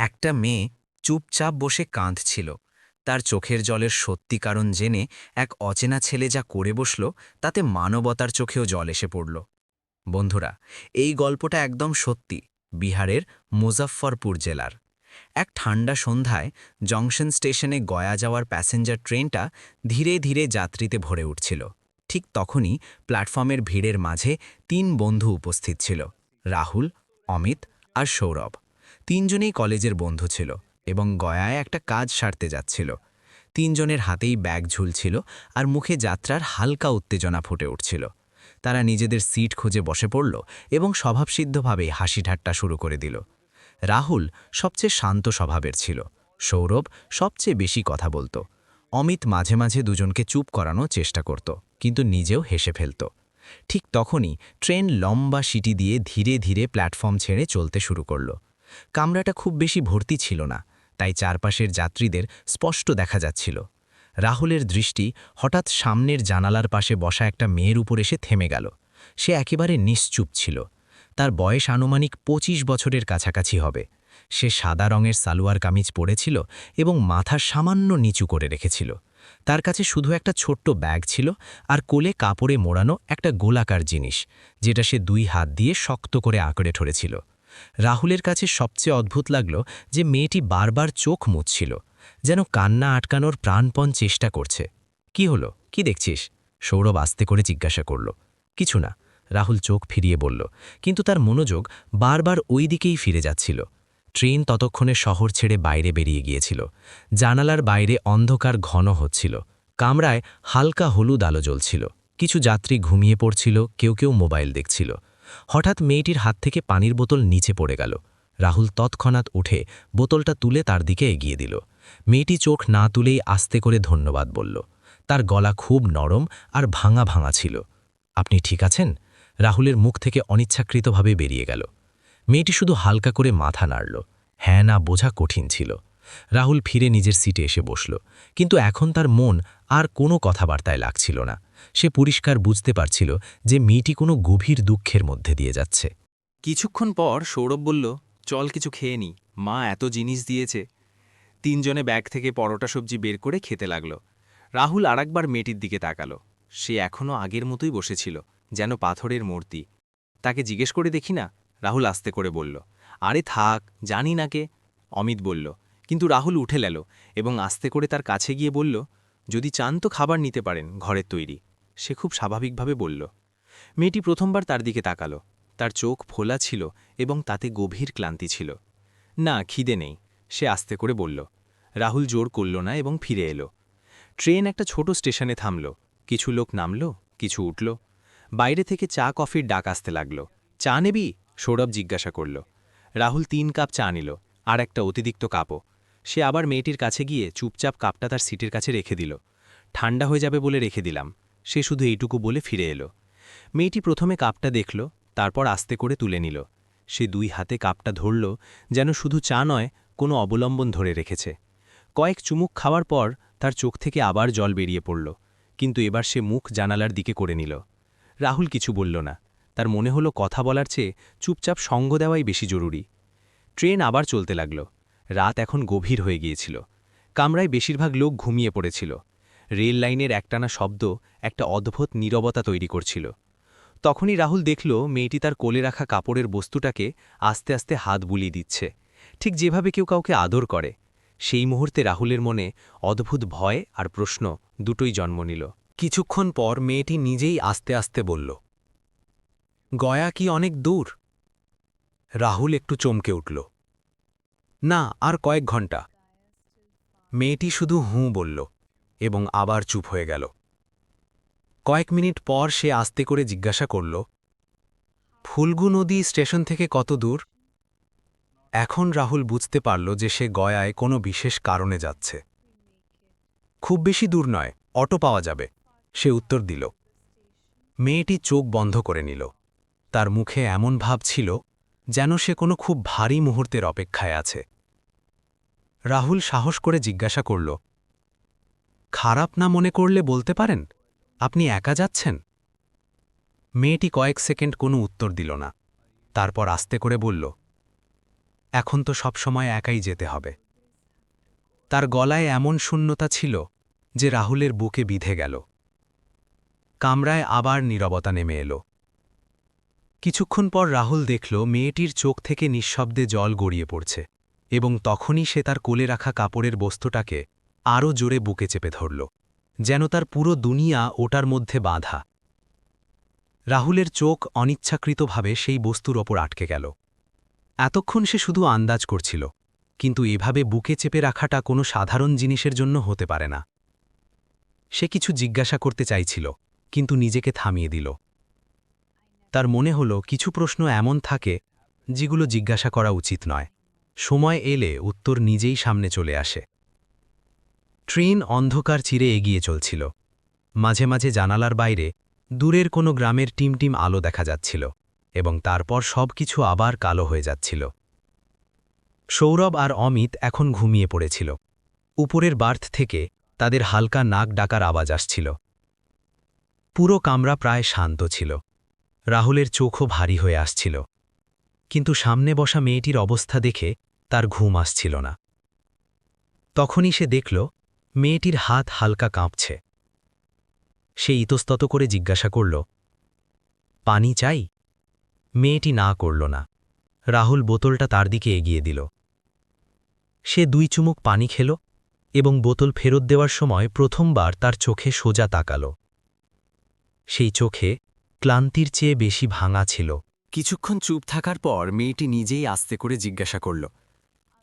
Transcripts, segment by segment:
একটা মেয়ে চুপচাপ বসে কাঁদছিল। তার চোখের জলের সত্যি কারণ জেনে এক অচেনা ছেলে যা করে বসল, তাতে মানবতার চোখেও জল এসে পড়ল। বন্ধুরা, এই গল্পটা একদম সত্যি, বিহারের মুজফ্ফরপুর জেলার। এক ঠান্ডা সন্ধ্যায় জংশন স্টেশনে গয়া যাওয়ার প্যাসেঞ্জার ট্রেনটা ধীরে ধীরে যাত্রীতে ভরে উঠছিল। ঠিক তখনই প্ল্যাটফর্মের ভিড়ের মাঝে তিন বন্ধু উপস্থিত ছিল: রাহুল, অমিত আর সৌরভ। তিনজনেই কলেজের বন্ধু ছিল এবং গয়ায় একটা কাজ সারতে যাচ্ছিল। তিনজনের হাতেই ব্যাগ ঝুলছিল আর মুখে যাত্রার হালকা উত্তেজনা ফুটে উঠছিল। তারা নিজেদের সিট খুঁজে বসে পড়ল এবং স্বভাবসিদ্ধভাবেই হাসি ঠাট্টা শুরু করে দিল। রাহুল সবচেয়ে শান্ত স্বভাবের ছিল, সৌরভ সবচেয়ে বেশি কথা বলতো, অমিত মাঝে মাঝে দুজনকে চুপ করানোর চেষ্টা করত, কিন্তু নিজেও হেসে ফেলত। ঠিক তখনই ট্রেন লম্বা সিটি দিয়ে ধীরে ধীরে প্ল্যাটফর্ম ছেড়ে চলতে শুরু করল। কামরাটা খুব বেশি ভর্তি ছিল না, তাই চারপাশের যাত্রীদের স্পষ্ট দেখা যাচ্ছিল। রাহুলের দৃষ্টি হঠাৎ সামনের জানালার পাশে বসা একটা মেয়ের উপর এসে থেমে গেল। সে একেবারে নিশ্চুপ ছিল। তার বয়স আনুমানিক ২৫ বছরের কাছাকাছি হবে। সে সাদা রঙের সালোয়ার কামিজ পরেছিল এবং মাথা সামান্য নিচু করে রেখেছিল। তার কাছে শুধু একটা ছোট্ট ব্যাগ ছিল আর কোলে কাপড়ে মোড়ানো একটা গোলাকার জিনিস, যেটা সে দুই হাত দিয়ে শক্ত করে আঁকড়ে ধরেছিল। রাহুলের কাছে সবচেয়ে অদ্ভুত লাগল যে মেয়েটি বারবার চোখ মুছছিল, যেন কান্না আটকানোর প্রাণপণ চেষ্টা করছে। কি হলো, কি দেখছিস? সৌরভ আস্তে করে জিজ্ঞাসা করল। কিছু না, রাহুল চোখ ফিরিয়ে বলল, কিন্তু তার মনোযোগ বারবার ওই দিকেই ফিরে যাচ্ছিল। ট্রেন ততক্ষণে শহর ছেড়ে বাইরে বেরিয়ে গিয়েছিল। জানালার বাইরে অন্ধকার ঘন হচ্ছিল। কামরায় হালকা হলুদ আলো জ্বলছিল। কিছু যাত্রী ঘুমিয়ে পড়ছিল, কেউ কেউ মোবাইল দেখছিল। হঠাৎ মেয়েটির হাত থেকে পানির বোতল নিচে পড়ে গেল। রাহুল তৎক্ষণাৎ উঠে বোতলটা তুলে তার দিকে এগিয়ে দিল। মেয়েটি চোখ না তুলেই আস্তে করে ধন্যবাদ বলল। তার গলা খুব নরম আর ভাঙা ভাঙা ছিল। আপনি ঠিক আছেন? রাহুলের মুখ থেকে অনিচ্ছাকৃতভাবে বেরিয়ে গেল। মেয়েটি শুধু হালকা করে মাথা নাড়ল। হ্যাঁ না বোঝা কঠিন ছিল। রাহুল ফিরে নিজের সিটে এসে বসল, কিন্তু এখন তার মন আর কোনো কথাবার্তায় লাগছিল না। সে পরিষ্কার বুঝতে পারছিল যে মেয়েটি কোনো গভীর দুঃখের মধ্যে দিয়ে যাচ্ছে। কিছুক্ষণ পর সৌরভ বলল, চল কিছু খেয়ে নি, মা এত জিনিস দিয়েছে। তিনজনে ব্যাগ থেকে পরোটা সবজি বের করে খেতে লাগল। রাহুল আরেকবার মেয়েটির দিকে তাকালো। সে এখনও আগের মতোই বসেছিল, যেন পাথরের মূর্তি। তাকে জিজ্ঞেস করে দেখি না, রাহুল আস্তে করে বলল। আরে থাক, জানি না কে। অমিত বলল। কিন্তু রাহুল উঠে গেল এবং আস্তে করে তার কাছে গিয়ে বলল, যদি চান তো খাবার নিতে পারেন, ঘরের তৈরি। সে খুব স্বাভাবিকভাবে বলল। মেয়েটি প্রথমবার তার দিকে তাকালো। তার চোখ ফোলা ছিল এবং তাতে গভীর ক্লান্তি ছিল। না, খিদে নেই, সে আস্তে করে বলল। রাহুল জোর করল না এবং ফিরে এলো। ট্রেন একটা ছোট স্টেশনে থামল। কিছু লোক নামল, কিছু উঠল। বাইরে থেকে চা কফির ডাক আসতে লাগল। চা নেবি? সৌরভ জিজ্ঞাসা করল। রাহুল ৩ কাপ চা নিল, আর একটা অতিরিক্ত কাপও। সে আবার মেয়েটির কাছে গিয়ে চুপচাপ কাপটা তার সিটের কাছে রেখে দিল। ঠান্ডা হয়ে যাবে বলে রেখে দিলাম। সে শুধু এইটুকু বলে ফিরে এলো। মেয়েটি প্রথমে কাপটা দেখল, তারপর আস্তে করে তুলে নিল। সে দুই হাতে কাপটা ধরল, যেন শুধু চা নয়, কোনো অবলম্বন ধরে রেখেছে। কয়েক চুমুক খাওয়ার পর তার চোখ থেকে আবার জল বেরিয়ে পড়ল, কিন্তু এবার সে মুখ জানালার দিকে করে নিল। রাহুল কিছু বলল না। তার মনে হলো কথা বলার চেয়ে চুপচাপ সঙ্গ দেওয়াই বেশি জরুরি। ট্রেন আবার চলতে লাগল। রাত এখন গভীর হয়ে গিয়েছিল। কামরায় বেশিরভাগ লোক ঘুমিয়ে পড়েছিল। রেল লাইনের একটানা শব্দ একটা অদ্ভুত নীরবতা তৈরি করছিল। তখনই রাহুল দেখল মেয়েটি তার কোলে রাখা কাপড়ের বস্তুটাকে আস্তে আস্তে হাত বুলিয়ে দিচ্ছে, ঠিক যেভাবে কেউ কাউকে আদর করে। সেই মুহূর্তে রাহুলের মনে অদ্ভুত ভয় আর প্রশ্ন দুটোই জন্ম নিল। কিছুক্ষণ পর মেয়েটি নিজেই আস্তে আস্তে বলল, গয়া কি অনেক দূর? রাহুল একটু চমকে উঠল। না, আর কয়েক ঘন্টা। মেয়েটি শুধু হুঁ বলল এবং আবার চুপ হয়ে গেল। কয়েক মিনিট পর সে আস্তে করে জিজ্ঞাসা করল, ফুলগু নদী স্টেশন থেকে কত দূর? এখন রাহুল বুঝতে পারল যে সে গয়ায় কোনো বিশেষ কারণে যাচ্ছে। খুব বেশি দূর নয়, অটো পাওয়া যাবে, সে উত্তর দিল। মেয়েটি চোখ বন্ধ করে নিল। তার মুখে এমন ভাব ছিল যেন সে কোনো খুব ভারী মুহূর্তের অপেক্ষায় আছে। রাহুল সাহস করে জিজ্ঞাসা করল, খারাপ না মনে করলে বলতে পারেন, আপনি একা যাচ্ছেন? মেয়েটি কয়েক সেকেন্ড কোনো উত্তর দিল না। তারপর আস্তে করে বলল, এখন তো সবসময় একাই যেতে হবে। তার গলায় এমন শূন্যতা ছিল যে রাহুলের বুকে বিঁধে গেল। কামরায় আবার নীরবতা নেমে এলো। কিছুক্ষণ পর রাহুল দেখল মেয়েটির চোখ থেকে নিঃশব্দে জল গড়িয়ে পড়ছে, এবং তখনই সে তার কোলে রাখা কাপড়ের বস্তুটাকে আরও জোরে বুকে চেপে ধরল, যেন তার পুরো দুনিয়া ওটার মধ্যে বাঁধা। রাহুলের চোখ অনিচ্ছাকৃতভাবে সেই বস্তুর ওপর আটকে গেল। এতক্ষণ সে শুধু আন্দাজ করছিল, কিন্তু এভাবে বুকে চেপে রাখাটা কোনো সাধারণ জিনিসের জন্য হতে পারে না। সে কিছু জিজ্ঞাসা করতে চাইছিল, কিন্তু নিজেকে থামিয়ে দিল। তার মনে হলো কিছু প্রশ্ন এমন থাকে যেগুলো জিজ্ঞাসা করা উচিত নয়। সময় এলে উত্তর নিজেই সামনে চলে আসে। ট্রেন অন্ধকার চিরে এগিয়ে চলছিল। মাঝে মাঝে জানালার বাইরে দূরের কোনো গ্রামের টিমটিম আলো দেখা যাচ্ছিল, এবং তারপর সবকিছু আবার কালো হয়ে যাচ্ছিল। সৌরভ আর অমিত এখন ঘুমিয়ে পড়েছিল। উপরের বার্থ থেকে তাদের হালকা নাক ডাকার আওয়াজ আসছিল। পুরো কামরা প্রায় শান্ত ছিল। রাহুলের চোখও ভারী হয়ে আসছিল, কিন্তু সামনে বসা মেয়েটির অবস্থা দেখে তার ঘুম আসছিল না। তখনই সে দেখল মেয়েটির হাত হালকা কাঁপছে। সে ইতস্তত করে জিজ্ঞাসা করল, পানি চাই? মেয়েটি না করল না। রাহুল বোতলটা তার দিকে এগিয়ে দিল। সে 2 চুমুক পানি খেল, এবং বোতল ফেরত দেওয়ার সময় প্রথমবার তার চোখে সোজা তাকাল। সেই চোখে ক্লান্তির চেয়ে বেশি ভাঙা ছিল। কিছুক্ষণ চুপ থাকার পর মেয়েটি নিজেই আস্তে করে জিজ্ঞাসা করল,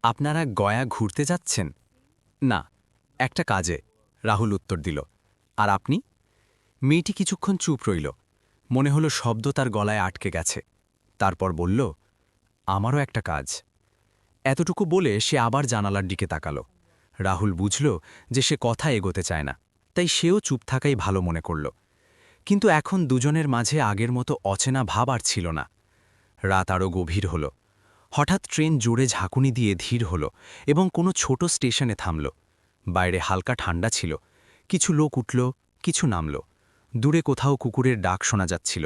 আপনারা গয়া ঘুরতে যাচ্ছেন? না, একটা কাজে, রাহুল উত্তর দিল। আর আপনি? মেয়েটি কিছুক্ষণ চুপ রইল। মনে হলো শব্দ তার গলায় আটকে গেছে। তারপর বলল, আমারও একটা কাজ। এতটুকু বলে সে আবার জানালার দিকে তাকাল। রাহুল বুঝল যে সে কথা এগোতে চায় না, তাই সেও চুপ থাকাই ভালো মনে করল। কিন্তু এখন দুজনের মাঝে আগের মতো অচেনা ভাব আর ছিল না। রাত আরও গভীর হল। হঠাৎ ট্রেন জোরে ঝাঁকুনি দিয়ে ধীর হল এবং কোনো ছোট স্টেশনে থামল। বাইরে হালকা ঠান্ডা ছিল। কিছু লোক উঠল, কিছু নামল। দূরে কোথাও কুকুরের ডাক শোনা যাচ্ছিল।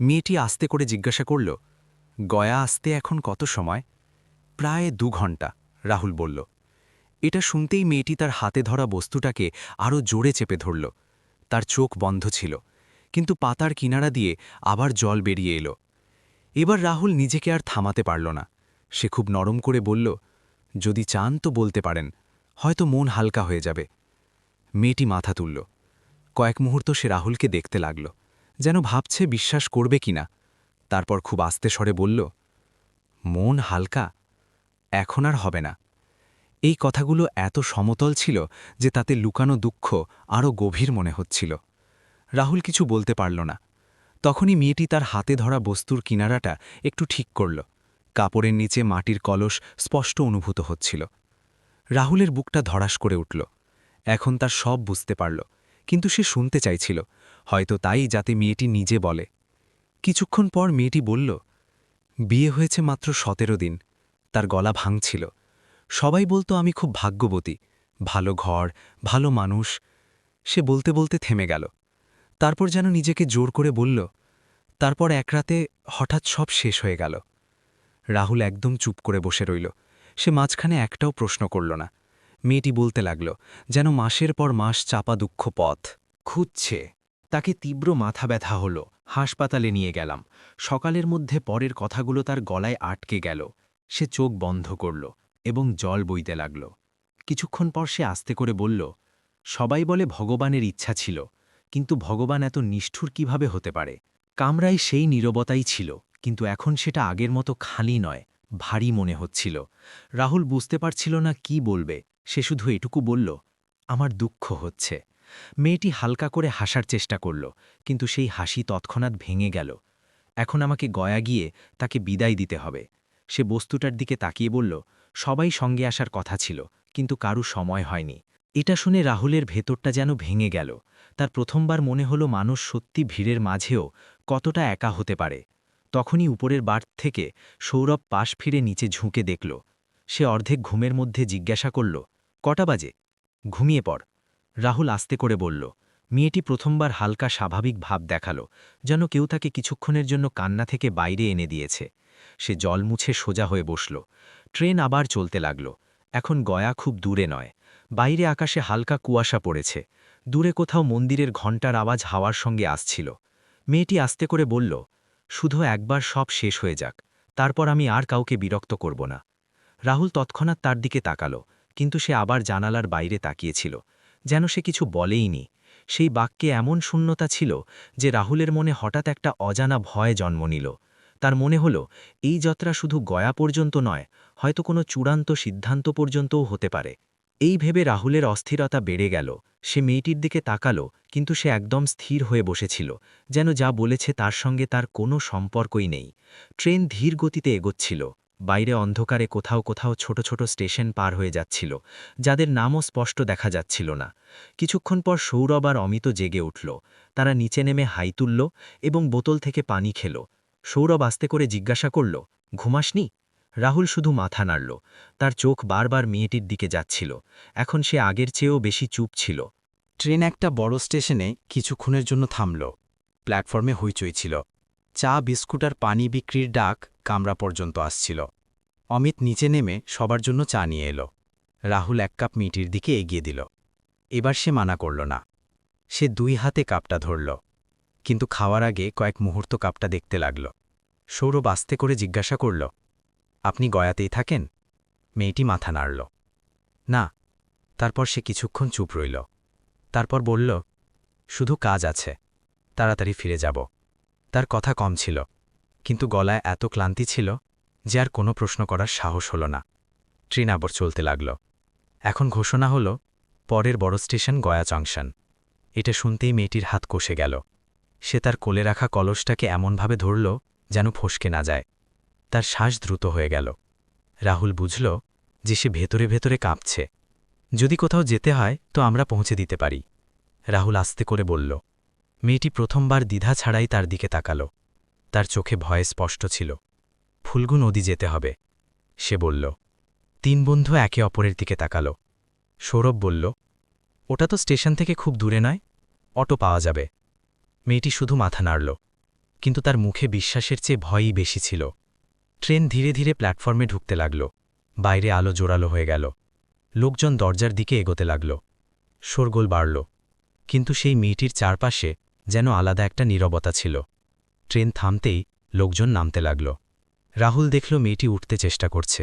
মেয়েটি আস্তে করে জিজ্ঞাসা করল, গয়া আসতে এখন কত সময়? প্রায় 2 ঘন্টা, রাহুল বলল। এটা শুনতেই মেয়েটি তার হাতে ধরা বস্তুটাকে আরও জোরে চেপে ধরল। তার চোখ বন্ধ ছিল, কিন্তু পাতার কিনারা দিয়ে আবার জল বেরিয়ে এলো। এবার রাহুল নিজেকে আর থামাতে পারল না। সে খুব নরম করে বলল, যদি চান তো বলতে পারেন, হয়তো মন হালকা হয়ে যাবে। মেয়েটি মাথা তুলল। কয়েক মুহূর্ত সে রাহুলকে দেখতে লাগল, যেন ভাবছে বিশ্বাস করবে কিনা। তারপর খুব আস্তে স্বরে বলল, মন হালকা? এখন আর হবে না। এই কথাগুলো এত সমতল ছিল যে তাতে লুকানো দুঃখ আরও গভীর মনে হচ্ছিল। রাহুল কিছু বলতে পারল না। তখনই মেয়েটি তার হাতে ধরা বস্তুর কিনারাটা একটু ঠিক করল। কাপড়ের নিচে মাটির কলস স্পষ্ট অনুভূত হচ্ছিল। রাহুলের বুকটা ধড়াস করে উঠল। এখন তার সব বুঝতে পারল, কিন্তু সে শুনতে চাইছিল, হয়তো তাই যাতে মেয়েটি নিজে বলে। কিছুক্ষণ পর মেয়েটি বলল, বিয়ে হয়েছে মাত্র 17 দিন। তার গলা ভাঙছিল। সবাই বলতো আমি খুব ভাগ্যবতী, ভালো ঘর, ভালো মানুষ। সে বলতে বলতে থেমে গেল। তারপর যেন নিজেকে জোর করে বলল, তারপর এক রাতে হঠাৎ সব শেষ হয়ে গেল। রাহুল একদম চুপ করে বসে রইল। সে মাঝখানে একটাও প্রশ্ন করল না। মেয়েটি বলতে লাগল, যেন মাসের পর মাস চাপা দুঃখ পথ খুঁজছে। তাকে তীব্র মাথা ব্যথা হল। হাসপাতালে নিয়ে গেলাম। সকালের মধ্যে পরের কথাগুলো তার গলায় আটকে গেল। সে চোখ বন্ধ করল এবং জল বইতে লাগল। কিছুক্ষণ পর সে আস্তে করে বলল, সবাই বলে ভগবানের ইচ্ছা ছিল, কিন্তু ভগবান এত নিষ্ঠুর কিভাবে হতে পারে? কামরায় সেই নীরবতাই ছিল, কিন্তু এখন সেটা আগের মতো খালি নয়, ভারী মনে হচ্ছিল। রাহুল বুঝতে পারছিল না কি বলবে। সে শুধু এটুকু বলল, আমার দুঃখ হচ্ছে। মেয়েটি হালকা করে হাসার চেষ্টা করল, কিন্তু সেই হাসি তৎক্ষণাৎ ভেঙে গেল। এখন আমাকে গয়া গিয়ে তাকে বিদায় দিতে হবে। সে বস্তুটার দিকে তাকিয়ে বলল, সবাই সঙ্গে আসার কথা ছিল, কিন্তু কারু সময় হয়নি। এটা শুনে রাহুলের ভেতরটা যেন ভেঙে গেল। তার প্রথমবার মনে হলো মানুষ সত্যি ভিড়ের মাঝেও কতটা একা হতে পারে। তখনই উপরের বার্থ থেকে সৌরভ পাশ ফিরে নিচে ঝুঁকে দেখল। সে অর্ধেক ঘুমের মধ্যে জিজ্ঞাসা করল, কটা বাজে? ঘুমিয়ে পড়, রাহুল আস্তে করে বলল। মেয়েটি প্রথমবার হালকা স্বাভাবিক ভাব দেখাল, যেন কেউ তাকে কিছুক্ষণের জন্য কান্না থেকে বাইরে এনে দিয়েছে। সে জল মুছে সোজা হয়ে বসল। ট্রেন আবার চলতে লাগল। এখন গয়া খুব দূরে নয়। বাইরে আকাশে হালকা কুয়াশা পড়েছে। দূরে কোথাও মন্দিরের ঘণ্টার আওয়াজ হাওয়ার সঙ্গে আসছিল। মেয়েটি আস্তে করে বলল, শুধু একবার সব শেষ হয়ে যাক, তারপর আমি আর কাউকে বিরক্ত করব না। রাহুল তৎক্ষণাৎ তার দিকে তাকাল, কিন্তু সে আবার জানালার বাইরে তাকিয়েছিল, যেন সে কিছু বলেইনি। সেই বাক্যে এমন শূন্যতা ছিল যে রাহুলের মনে হঠাৎ একটা অজানা ভয় জন্ম নিল। তার মনে হল, এই যাত্রা শুধু গয়া পর্যন্ত নয়, হয়তো কোনো চূড়ান্ত সিদ্ধান্ত পর্যন্তও হতে পারে। এই ভেবে রাহুলের অস্থিরতা বেড়ে গেল। সে মেয়েটির দিকে তাকাল, কিন্তু সে একদম স্থির হয়ে বসেছিল, যেন যা বলেছে তার সঙ্গে তার কোনো সম্পর্কই নেই। ট্রেন ধীর গতিতে এগোচ্ছিল। বাইরে অন্ধকারে কোথাও কোথাও ছোট ছোট স্টেশন পার হয়ে যাচ্ছিল, যাদের নামও স্পষ্ট দেখা যাচ্ছিল না। কিছুক্ষণ পর সৌরভ আর অমিত জেগে উঠল। তারা নিচে নেমে হাই তুলল এবং বোতল থেকে পানি খেল। সৌরভ আস্তে করে জিজ্ঞাসা করল, ঘুমাসনি? রাহুল শুধু মাথা নাড়ল। তার চোখ বারবার মেয়েটির দিকে যাচ্ছিল। এখন সে আগের চেয়েও বেশি চুপ ছিল। ট্রেন একটা বড় স্টেশনে কিছুক্ষণের জন্য থামল। প্ল্যাটফর্মে হইচই ছিল। চা, বিস্কুট আর পানি বিক্রির ডাক কামরা পর্যন্ত আসছিল। অমিত নিচে নেমে সবার জন্য চা নিয়ে এলো। রাহুল এক কাপ মিটির দিকে এগিয়ে দিল। এবার সে মানা করল না। সে 2 হাতে কাপটা ধরল, কিন্তু খাওয়ার আগে কয়েক মুহূর্ত কাপটা দেখতে লাগল। সৌরভ আস্তে করে জিজ্ঞাসা করল, আপনি গয়াতেই থাকেন? মেয়েটি মাথা নাড়ল, না। তারপর সে কিছুক্ষণ চুপ রইল। তারপর বলল, শুধু কাজ আছে, তাড়াতাড়ি ফিরে যাব। তার কথা কম ছিল, কিন্তু গলায় এত ক্লান্তি ছিল যে আর কোনো প্রশ্ন করার সাহস হল না। ট্রেন আবার চলতে লাগল। এখন ঘোষণা হল, পরের বড় স্টেশন গয়া জংশন। এটা শুনতেই মেয়েটির হাত কষে গেল। সে তার কোলে রাখা কলসটাকে এমনভাবে ধরল যেন ফসকে না যায়। তার শ্বাস দ্রুত হয়ে গেল। রাহুল বুঝল যে সে ভেতরে ভেতরে কাঁপছে। যদি কোথাও যেতে হয় তো আমরা পৌঁছে দিতে পারি, রাহুল আস্তে করে বলল। মেয়েটি প্রথমবার দ্বিধা ছাড়াই তার দিকে তাকাল। তার চোখে ভয়ে স্পষ্ট ছিল। ফুলগু নদী যেতে হবে, সে বলল। 3 বন্ধু একে অপরের দিকে তাকাল। সৌরভ বলল, ওটা তো স্টেশন থেকে খুব দূরে নয়, অটো পাওয়া যাবে। মেয়েটি শুধু মাথা নাড়ল, কিন্তু তার মুখে বিশ্বাসের চেয়ে ভয়ই বেশি ছিল। ট্রেন ধীরে ধীরে প্ল্যাটফর্মে ঢুকতে লাগল। বাইরে আলো জোরালো হয়ে গেল। লোকজন দরজার দিকে এগোতে লাগল। শোরগোল বাড়ল, কিন্তু সেই মেয়েটির চারপাশে যেন আলাদা একটা নীরবতা ছিল। ট্রেন থামতেই লোকজন নামতে লাগল। রাহুল দেখল মেয়েটি উঠতে চেষ্টা করছে,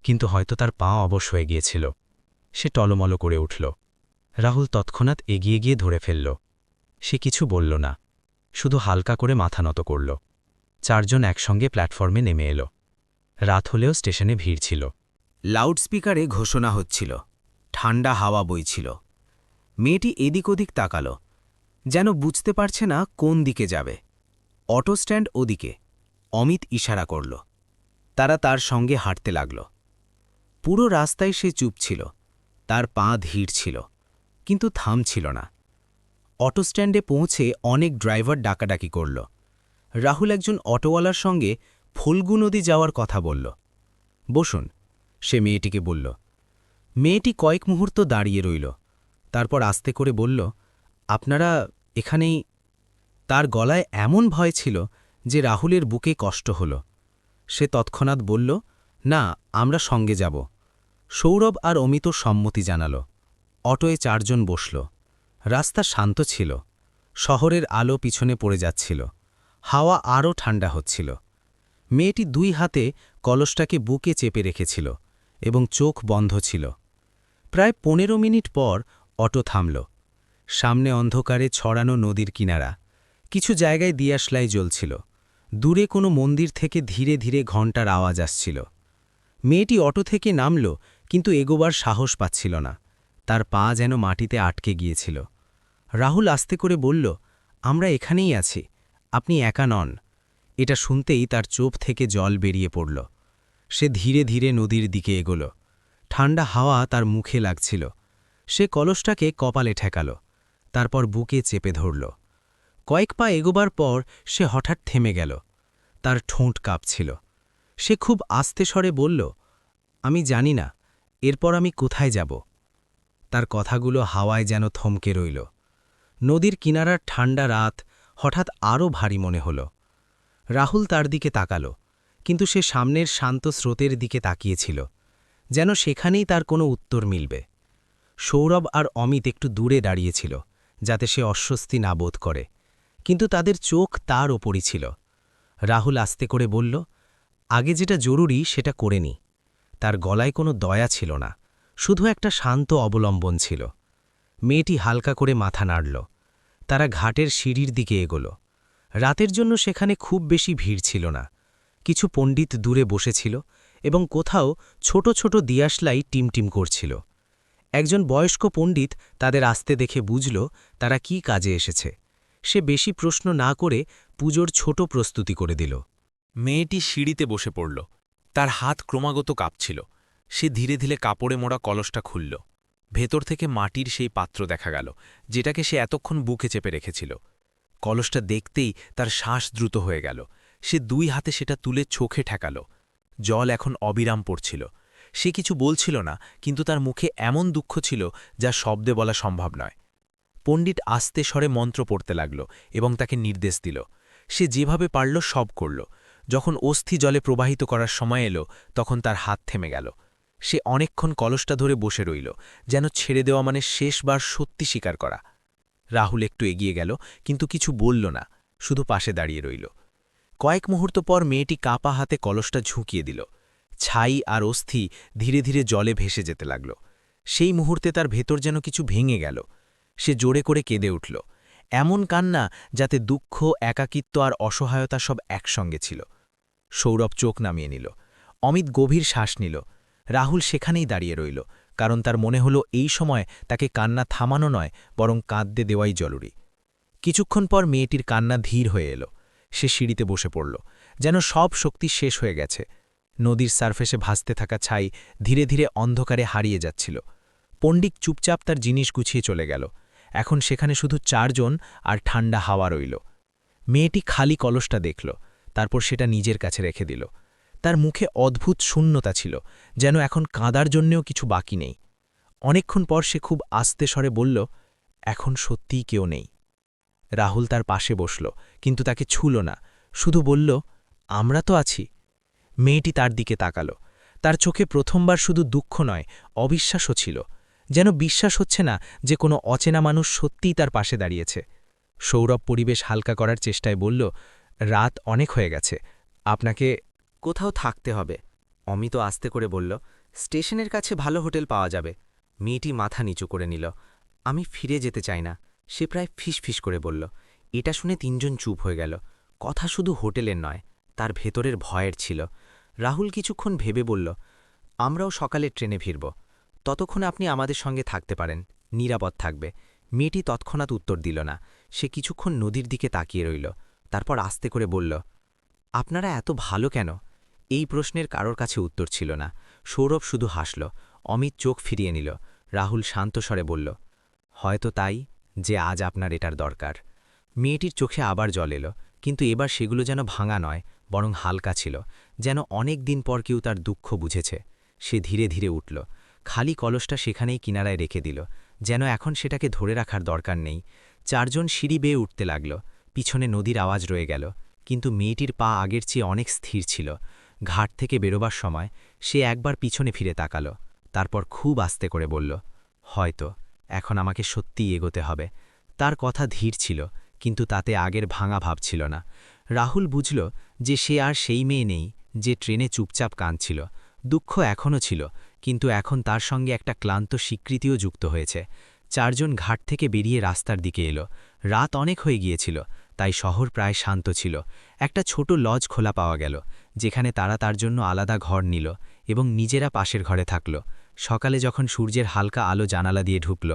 কিন্তু হয়তো তার পা অবশ হয়ে গিয়েছিল। সে টলমল করে উঠল। রাহুল তৎক্ষণাৎ এগিয়ে গিয়ে ধরে ফেলল। সে কিছু বলল না, শুধু হালকা করে মাথা নত করল। 4 জন একসঙ্গে প্ল্যাটফর্মে নেমে এলো। রাত হলেও স্টেশনে ভিড় ছিল। লাউডস্পিকারে ঘোষণা হচ্ছিল, ঠান্ডা হাওয়া বইছিল। মেয়েটি এদিক ওদিক তাকাল, যেন বুঝতে পারছে না কোন দিকে যাবে। অটো স্ট্যান্ড ওদিকে। অমিত ইশারা করল। তারা তার সঙ্গে হাঁটতে লাগল। পুরো রাস্তায় সে চুপ ছিল। তার পা ধীর ছিল, কিন্তু থামছিল না। অটো স্ট্যান্ডে পৌঁছে অনেক ড্রাইভার ডাকাডাকি করল। রাহুল একজন অটোওয়ালার সঙ্গে ফুলগু নদী যাওয়ার কথা বলল। বসুন, সে মেয়েটিকে বলল। মেয়েটি কয়েক মুহূর্ত দাঁড়িয়ে রইল, তারপর আস্তে করে বলল, আপনারা এখানেই? তার গলায় এমন ভয় ছিল যে রাহুলের বুকে কষ্ট হল। সে তৎক্ষণাৎ বলল, না, আমরা সঙ্গে যাব। সৌরভ আর অমিত সম্মতি জানাল। অটোয় 4 জন বসল। রাস্তা শান্ত ছিল। শহরের আলো পিছনে পড়ে যাচ্ছিল। হাওয়া আরও ঠান্ডা হচ্ছিল। মেয়েটি 2 হাতে কলসটাকে বুকে চেপে রেখেছিল এবং চোখ বন্ধ ছিল। প্রায় 15 মিনিট পর অটো থামল। সামনে অন্ধকারে ছড়ানো নদীর কিনারা। কিছু জায়গায় দিয়াশলাই জ্বলছিল। দূরে কোনো মন্দির থেকে ধীরে ধীরে ঘণ্টার আওয়াজ আসছিল। মেয়েটি অটো থেকে নামল, কিন্তু এগোবার সাহস পাচ্ছিল না। তার পা যেন মাটিতে আটকে গিয়েছিল। রাহুল আস্তে করে বলল, আমরা এখানেই আছি, আপনি একা নন। এটা শুনতেই তার চোখ থেকে জল বেরিয়ে পড়ল। সে ধীরে ধীরে নদীর দিকে এগোল। ঠান্ডা হাওয়া তার মুখে লাগছিল। সে কলসটাকে কপালে ঠেকাল, তারপর বুকে চেপে ধরল। কয়েক পা এগোবার পর সে হঠাৎ থেমে গেল। তার ঠোঁট কাঁপছিল। সে খুব আস্তে স্বরে বলল, আমি জানি না এরপর আমি কোথায় যাব। তার কথাগুলো হাওয়ায় যেন থমকে রইল। নদীর কিনারার ঠান্ডা রাত হঠাৎ আরও ভারী মনে হল। রাহুল তার দিকে তাকাল, কিন্তু সে সামনের শান্ত স্রোতের দিকে তাকিয়েছিল, যেন সেখানেই তার কোনো উত্তর মিলবে। সৌরভ আর অমিত একটু দূরে দাঁড়িয়েছিল, যাতে সে অস্বস্তি না বোধ করে, কিন্তু তাদের চোখ তার ওপরই ছিল। রাহুল আস্তে করে বলল, আগে যেটা জরুরি সেটা করে নি। তার গলায় কোনো দয়া ছিল না, শুধু একটা শান্ত অবলম্বন ছিল। মেয়েটি হালকা করে মাথা নাড়ল। তারা ঘাটের সিঁড়ির দিকে এগোল। রাতের জন্য সেখানে খুব বেশি ভিড় ছিল না। কিছু পণ্ডিত দূরে বসেছিল এবং কোথাও ছোট ছোট দিয়াশলাই টিমটিম করছিল। একজন বয়স্ক পণ্ডিত তাদের আসতে দেখে বুঝল তারা কি কাজে এসেছে। সে বেশি প্রশ্ন না করে পুজোর ছোট প্রস্তুতি করে দিল। মেয়েটি সিঁড়িতে বসে পড়ল। তার হাত ক্রমাগত কাঁপছিল। সে ধীরে ধীরে কাপড়ে মোড়া কলসটা খুলল। ভেতর থেকে মাটির সেই পাত্র দেখা গেল, যেটাকে সে এতক্ষণ বুকে চেপে রেখেছিল। কলসটা দেখতেই তার শ্বাস দ্রুত হয়ে গেল। সে 2 হাতে সেটা তুলে চোখে ঠেকাল। জল এখন অবিরাম পড়ছিল। সে কিছু বলছিল না, কিন্তু তার মুখে এমন দুঃখ ছিল যা শব্দে বলা সম্ভব নয়। পণ্ডিত আস্তে স্বরে মন্ত্র পড়তে লাগল এবং তাকে নির্দেশ দিল। সে যেভাবে পারল সব করল। যখন অস্থি জলে প্রবাহিত করার সময় এলো, তখন তার হাত থেমে গেল। সে অনেকক্ষণ কলসটা ধরে বসে রইল, যেন ছেড়ে দেওয়া মানে শেষবার সত্যি স্বীকার করা। রাহুল একটু এগিয়ে গেল, কিন্তু কিছু বলল না, শুধু পাশে দাঁড়িয়ে রইল। কয়েক মুহূর্ত পর মেয়েটি কাপা হাতে কলসটা ঝুঁকিয়ে দিল। ছাই আর অস্থি ধীরে ধীরে জলে ভেসে যেতে লাগল। সেই মুহূর্তে তার ভেতর যেন কিছু ভেঙে গেল। সে জোরে করে কেঁদে উঠল, এমন কান্না যাতে দুঃখ, একাকিত্ব আর অসহায়তা সব একসঙ্গে ছিল। সৌরভ চোখ নামিয়ে নিল। অমিত গভীর শ্বাস নিল। রাহুল সেখানেই দাঁড়িয়ে রইল, কারণ তার মনে হলো এই সময় তাকে কান্না থামানো নয়, বরং কাঁদতে দেওয়াই জরুরি। কিছুক্ষণ পর মেয়েটির কান্না ধীর হয়ে এলো। সে সিঁড়িতে বসে পড়ল, যেন সব শক্তি শেষ হয়ে গেছে। নদীর সারফেসে ভাসতে থাকা ছাই ধীরে ধীরে অন্ধকারে হারিয়ে যাচ্ছিল। পণ্ডিত চুপচাপ তার জিনিস গুছিয়ে চলে গেল। এখন সেখানে শুধু 4 জন আর ঠান্ডা হাওয়া রইল। মেয়েটি খালি কলসটা দেখল, তারপর সেটা নিজের কাছে রেখে দিল। তার মুখে অদ্ভুত শূন্যতা ছিল, যেন এখন কাঁদার জন্যেও কিছু বাকি নেই। অনেকক্ষণ পর সে খুব আস্তে স্বরে বলল, এখন সত্যিই কেউ নেই। রাহুল তার পাশে বসল, কিন্তু তাকে ছুল না, শুধু বলল, আমরা তো আছি। মেয়েটি তার দিকে তাকাল। তার চোখে প্রথমবার শুধু দুঃখ নয়, অবিশ্বাসও ছিল, যেন বিশ্বাস হচ্ছে না যে কোনো অচেনা মানুষ সত্যিই তার পাশে দাঁড়িয়েছে। সৌরভ পরিবেশ হালকা করার চেষ্টায় বলল, রাত অনেক হয়ে গেছে, আপনাকে কোথাও থাকতে হবে। অমিত আস্তে করে বলল, স্টেশনের কাছে ভালো হোটেল পাওয়া যাবে। মেয়েটি মাথা নিচু করে নিল। আমি ফিরে যেতে চাই না, সে প্রায় ফিসফিস করে বলল। এটা শুনে 3 জন চুপ হয়ে গেল। কথা শুধু হোটেলের নয়, তার ভেতরের ভয়ের ছিল। রাহুল কিছুক্ষণ ভেবে বলল, আমরাও সকালে ট্রেনে ফিরব। ততক্ষণে আপনি আমাদের সঙ্গে থাকতে পারেন, নিরাপদ থাকবে। মেয়েটি তৎক্ষণাৎ উত্তর দিল না। সে কিছুক্ষণ নদীর দিকে তাকিয়ে রইল, তারপর আস্তে করে বলল, আপনারা এত ভালো কেন? এই প্রশ্নের কারোর কাছে উত্তর ছিল না। সৌরভ শুধু হাসল। অমিত চোখ ফিরিয়ে নিল। রাহুল শান্ত স্বরে বলল, হয়তো তাই যে আজ আপনার এটার দরকার। মেয়েটির চোখে আবার জল এলো, কিন্তু এবার সেগুলো যেন ভাঙা নয়, বরং হালকা ছিল, যেন অনেক দিন পর কেউ তার দুঃখ বুঝেছে। সে ধীরে ধীরে উঠল, খালি কলসটা সেখানেই কিনারায় রেখে দিল, যেন এখন সেটাকে ধরে রাখার দরকার নেই। 4 জন সিঁড়ি বেয়ে উঠতে লাগল। পিছনে নদীর আওয়াজ রয়ে গেল, কিন্তু মেয়েটির পা আগের চেয়ে অনেক স্থির ছিল। ঘাট থেকে বেরোবার সময় সে একবার পিছনে ফিরে তাকাল, তারপর খুব আস্তে করে বলল, হয়তো এখন আমাকে সত্যিই এগোতে হবে। তার কথা ধীর ছিল, কিন্তু তাতে আগের ভাঙা ভাব ছিল না। রাহুল বুঝল যে সে আর সেই মেয়ে নেই যে ট্রেনে চুপচাপ কাঁদছিল। দুঃখ এখনও ছিল, কিন্তু এখন তার সঙ্গে একটা ক্লান্ত স্বীকৃতিও যুক্ত হয়েছে। 4 জন ঘাট থেকে বেরিয়ে রাস্তার দিকে এলো। রাত অনেক হয়ে গিয়েছিল, তাই শহর প্রায় শান্ত ছিল। একটা ছোট লজ খোলা পাওয়া গেল, যেখানে তারা তার জন্য আলাদা ঘর নিল এবং নিজেরা পাশের ঘরে থাকল। সকালে যখন সূর্যের হালকা আলো জানালা দিয়ে ঢুকল,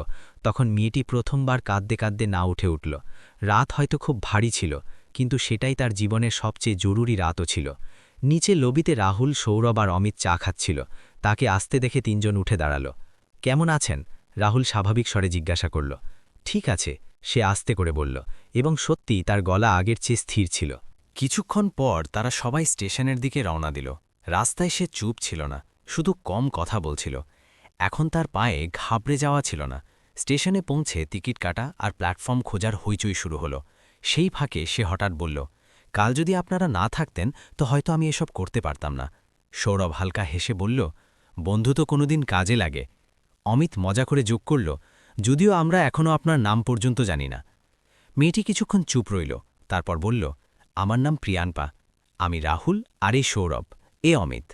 তখন মেয়েটি প্রথমবার কাঁদতে কাঁদতে না উঠে উঠল। রাত হয়তো খুব ভারী ছিল, কিন্তু সেটাই তার জীবনের সবচেয়ে জরুরি রাতও ছিল। নিচে লবিতে রাহুল, সৌরভ আর অমিত চা খাচ্ছিল। তাকে আসতে দেখে 3 জন উঠে দাঁড়াল। কেমন আছেন? রাহুল স্বাভাবিক স্বরে জিজ্ঞাসা করল। ঠিক আছে, সে আস্তে করে বলল, এবং সত্যিই তার গলা আগের চেয়ে স্থির ছিল। কিছুক্ষণ পর তারা সবাই স্টেশনের দিকে রওনা দিল। রাস্তায় সে চুপ ছিল না, শুধু কম কথা বলছিল। এখন তার পায়ে ঘাবড়ে যাওয়া ছিল না। স্টেশনে পৌঁছে টিকিট কাটা আর প্ল্যাটফর্ম খোঁজার হইচই শুরু হলো। সেই ফাঁকে সে হঠাৎ বলল, কাল যদি আপনারা না থাকতেন তো হয়তো আমি এসব করতে পারতাম না। সৌরভ হালকা হেসে বলল, বন্ধু তো কোনোদিন কাজে লাগে। অমিত মজা করে যোগ করল, যদিও আমরা এখনও আপনার নাম পর্যন্ত জানি না। মেয়েটি কিছুক্ষণ চুপ রইল, তারপর বলল, আমার নাম প্রিয়াঙ্কা। আমি রাহুল, আর এই সৌরভ, এ অমিত।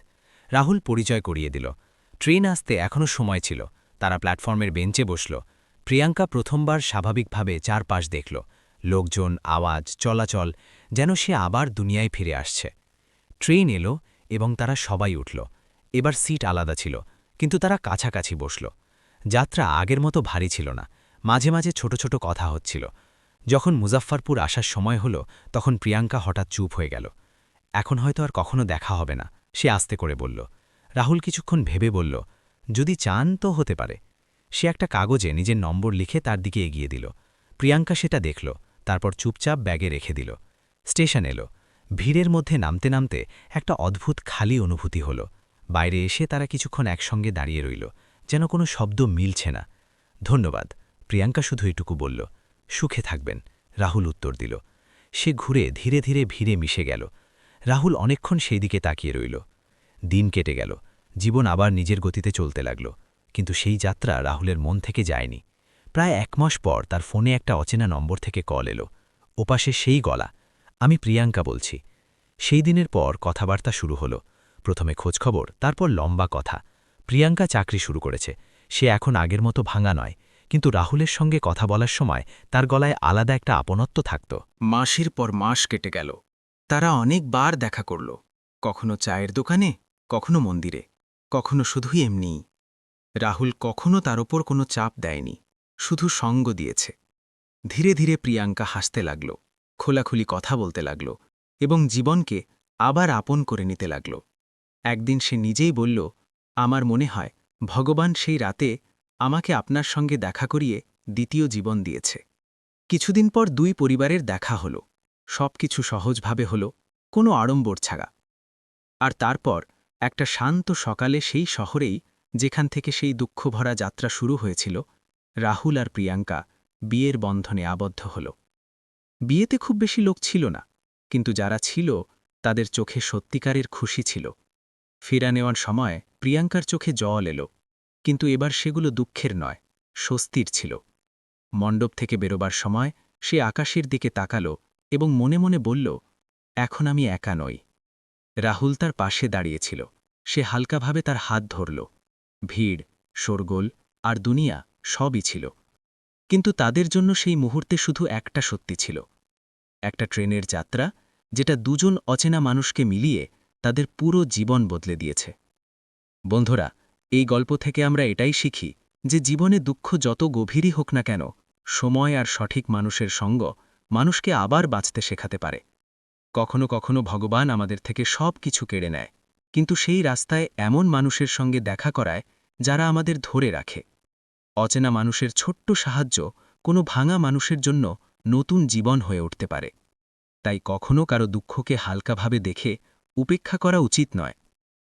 রাহুল পরিচয় করিয়ে দিল। ট্রেন আসতে এখনও সময় ছিল। তারা প্ল্যাটফর্মের বেঞ্চে বসল। প্রিয়াঙ্কা প্রথমবার স্বাভাবিকভাবে চারপাশ দেখল, লোকজন, আওয়াজ, চলাচল, যেন সে আবার দুনিয়ায় ফিরে আসছে। ট্রেন এলো এবং তারা সবাই উঠল। এবার সিট আলাদা ছিল, কিন্তু তারা কাছাকাছি বসল। যাত্রা আগের মতো ভারী ছিল না, মাঝে মাঝে ছোট ছোট কথা হচ্ছিল। যখন মুজাফফরপুর আসার সময় হলো, তখন প্রিয়াঙ্কা হঠাৎ চুপ হয়ে গেল। এখন হয়তো আর কখনো দেখা হবে না, সে আস্তে করে বলল। রাহুল কিছুক্ষণ ভেবে বলল, যদি চান তো হতে পারে। সে একটা কাগজে নিজের নম্বর লিখে তার দিকে এগিয়ে দিল। প্রিয়াঙ্কা সেটা দেখল, তারপর চুপচাপ ব্যাগে রেখে দিল। স্টেশন এলো। ভিড়ের মধ্যে নামতে নামতে একটা অদ্ভুত খালি অনুভূতি হল। বাইরে এসে তারা কিছুক্ষণ একসঙ্গে দাঁড়িয়ে রইল, যেন কোনো শব্দ মিলছে না। ধন্যবাদ, প্রিয়াঙ্কা শুধু এটুকু বলল। সুখে থাকবেন, রাহুল উত্তর দিল। সে ঘুরে ধীরে ধীরে ভিড়ে মিশে গেল। রাহুল অনেকক্ষণ সেই দিকে তাকিয়ে রইল। দিন কেটে গেল, জীবন আবার নিজের গতিতে চলতে লাগল। কিন্তু সেই যাত্রা রাহুলের মন থেকে যায়নি। প্রায় 1 মাস পর তার ফোনে একটা অচেনা নম্বর থেকে কল এলো। ওপাশে সেই গলা, আমি প্রিয়াঙ্কা বলছি। সেই দিনের পর কথাবার্তা শুরু হলো। প্রথমে খোঁজখবর, তারপর লম্বা কথা। প্রিয়াঙ্কা চাকরি শুরু করেছে। সে এখন আগের মতো ভাঙা নয়, কিন্তু রাহুলের সঙ্গে কথা বলার সময় তার গলায় আলাদা একটা আপনত্ব থাকত। মাসের পর মাস কেটে গেল। তারা অনেকবার দেখা করল, কখনো চায়ের দোকানে, কখনো মন্দিরে, কখনো শুধুই এমনিই। রাহুল কখনো তার ওপর কোনো চাপ দেয়নি, শুধু সঙ্গ দিয়েছে। ধীরে ধীরে প্রিয়াঙ্কা হাসতে লাগল, খোলাখুলি কথা বলতে লাগল, এবং জীবনকে আবার আপন করে নিতে লাগল। একদিন সে নিজেই বলল, আমার মনে হয় ভগবান সেই রাতে আমাকে আপনার সঙ্গে দেখা করিয়ে দ্বিতীয় জীবন দিয়েছে। কিছুদিন পর 2 পরিবারের দেখা হল। সবকিছু সহজভাবে হল, কোনো আড়ম্বর ছাড়া। আর তারপর একটা শান্ত সকালে সেই শহরেই, যেখান থেকে সেই দুঃখভরা যাত্রা শুরু হয়েছিল, রাহুল আর প্রিয়াঙ্কা বিয়ের বন্ধনে আবদ্ধ হল। বিয়েতে খুব বেশি লোক ছিল না, কিন্তু যারা ছিল তাদের চোখে সত্যিকারের খুশি ছিল। ফিরা নেওয়ার সময় প্রিয়াঙ্কার চোখে জল এলো, কিন্তু এবার সেগুলো দুঃখের নয়, স্বস্তির ছিল। মণ্ডপ থেকে বেরোবার সময় সে আকাশের দিকে তাকালো এবং মনে মনে বলল, এখন আমি একা নই। রাহুল তার পাশে দাঁড়িয়েছিল। সে হালকাভাবে তার হাত ধরল। ভিড়, শোরগোল আর দুনিয়া সবই ছিল, কিন্তু তাদের জন্য সেই মুহূর্তে শুধু একটা সত্যি ছিল। একটা ট্রেনের যাত্রা, যেটা দুজন অচেনা মানুষকে মিলিয়ে তাদের পুরো জীবন বদলে দিয়েছে। বন্ধুরা, এই গল্প থেকে আমরা এটাই শিখি যে জীবনে দুঃখ যত গভীরই হোক না কেন, সময় আর সঠিক মানুষের সঙ্গ মানুষকে আবার বাঁচতে শেখাতে পারে। কখনো কখনো ভগবান আমাদের থেকে সব কিছু কেড়ে নেয়, কিন্তু সেই রাস্তায় এমন মানুষের সঙ্গে দেখা করায় যারা আমাদের ধরে রাখে। অচেনা মানুষের ছোট্ট সাহায্য কোনো ভাঙা মানুষের জন্য নতুন জীবন হয়ে উঠতে পারে। তাই কখনো কারো দুঃখকে হালকাভাবে দেখে উপেক্ষা করা উচিত নয়,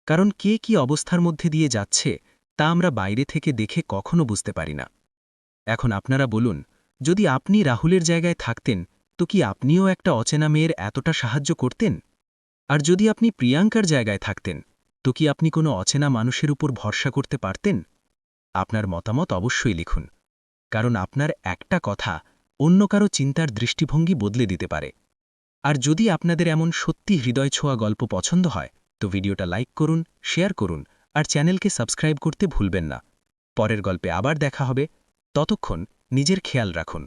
কারণ কে কি অবস্থার মধ্যে দিয়ে যাচ্ছে তা আমরা বাইরে থেকে দেখে কখনো বুঝতে পারি না। এখন আপনারা বলুন, যদি আপনি রাহুলের জায়গায় থাকতেন তো কি আপনিও একটা অচেনা মেয়ের এতটা সাহায্য করতেন? আর যদি আপনি প্রিয়াঙ্কার জায়গায় থাকতেন তো কি আপনি কোনো অচেনা মানুষের উপর ভরসা করতে পারতেন? আপনার মতামত অবশ্যই লিখুন, কারণ আপনার একটা কথা অন্য কারো চিন্তার দৃষ্টিভঙ্গি বদলে দিতে পারে। আর যদি আপনাদের এমন সত্যি হৃদয় ছোঁয়া গল্প পছন্দ হয় তো ভিডিওটা লাইক করুন, শেয়ার করুন আর চ্যানেলকে সাবস্ক্রাইব করতে ভুলবেন না। পরের গল্পে আবার দেখা হবে, ততক্ষণ নিজের খেয়াল রাখুন।